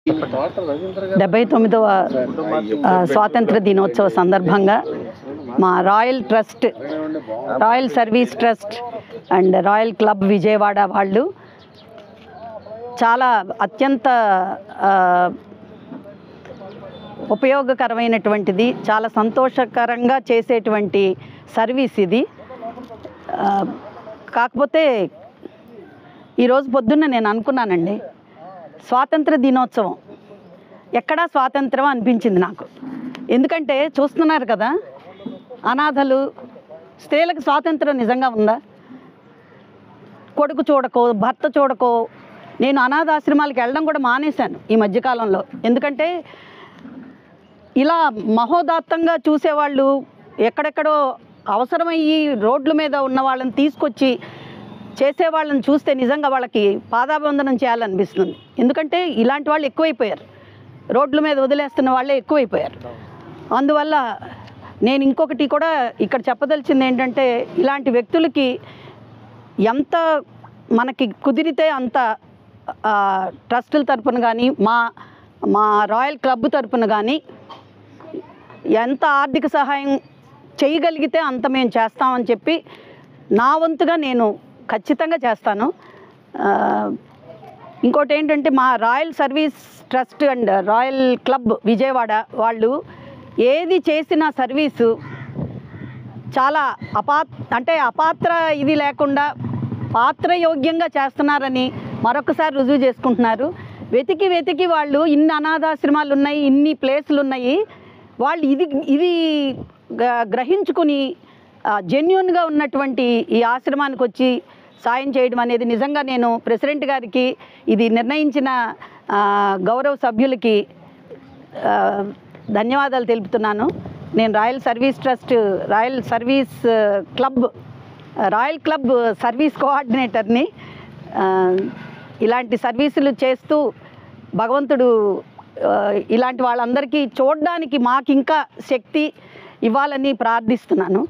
79వ స్వాతంత్ర దినోత్సవ సందర్భంగా మా royal service trust and royal club Vijayawada వాళ్ళు చాలా అత్యంత ఉపయోగకరమైనటువంటిది, చాలా సంతోషకరంగా చేసేటువంటి సర్వీస్ ఇది. కాకపోతే ఈరోజు పొద్దున్న నేను అనుకున్నానండి, స్వాతంత్ర దినోత్సవం ఎక్కడా స్వాతంత్రం అనిపించింది నాకు. ఎందుకంటే చూస్తున్నారు కదా, అనాథలు, స్త్రీలకు స్వాతంత్రం నిజంగా ఉందా? కొడుకు చూడకో, భర్త చూడకో. నేను అనాథాశ్రమాలకు వెళ్ళడం కూడా మానేశాను ఈ మధ్యకాలంలో. ఎందుకంటే ఇలా మహోదాత్తంగా చూసేవాళ్ళు, ఎక్కడెక్కడో అవసరమయ్యి రోడ్ల మీద ఉన్న వాళ్ళని తీసుకొచ్చి చేసేవాళ్ళని చూస్తే నిజంగా వాళ్ళకి పాదాభివందనం చేయాలనిపిస్తుంది. ఎందుకంటే ఇలాంటి వాళ్ళు ఎక్కువైపోయారు, రోడ్ల మీద వదిలేస్తున్న వాళ్ళే ఎక్కువైపోయారు. అందువల్ల నేను ఇంకొకటి కూడా ఇక్కడ చెప్పదలిచింది ఏంటంటే, ఇలాంటి వ్యక్తులకి ఎంత మనకి కుదిరితే అంత ట్రస్టుల తరపున కానీ మా రాయల్ క్లబ్ తరపున కానీ ఎంత ఆర్థిక సహాయం చేయగలిగితే అంత మేము చేస్తామని చెప్పి నా వంతుగా నేను ఖచ్చితంగా చేస్తాను. ఇంకోటి ఏంటంటే, మా royal service trust and royal club Vijayawada వాళ్ళు ఏది చేసిన సర్వీసు చాలా అపాత్ర ఇది లేకుండా పాత్రయోగ్యంగా చేస్తున్నారని మరొకసారి రుజువు చేసుకుంటున్నారు. వెతికి వాళ్ళు ఇన్ని అనాథాశ్రమాలు ఉన్నాయి, ఇన్ని ప్లేసులు ఉన్నాయి, వాళ్ళు ఇది గ్రహించుకుని జెన్యూన్గా ఉన్నటువంటి ఈ ఆశ్రమానికి వచ్చి సాయం చేయడం అనేది నిజంగా నేను ప్రెసిడెంట్ గారికి, ఇది నిర్ణయించిన గౌరవ సభ్యులకి ధన్యవాదాలు తెలుపుతున్నాను. నేను royal service trust, royal club service కోఆర్డినేటర్ని. ఇలాంటి సర్వీసులు చేస్తూ భగవంతుడు ఇలాంటి వాళ్ళందరికీ చూడడానికి మాకు ఇంకా శక్తి ఇవ్వాలని ప్రార్థిస్తున్నాను.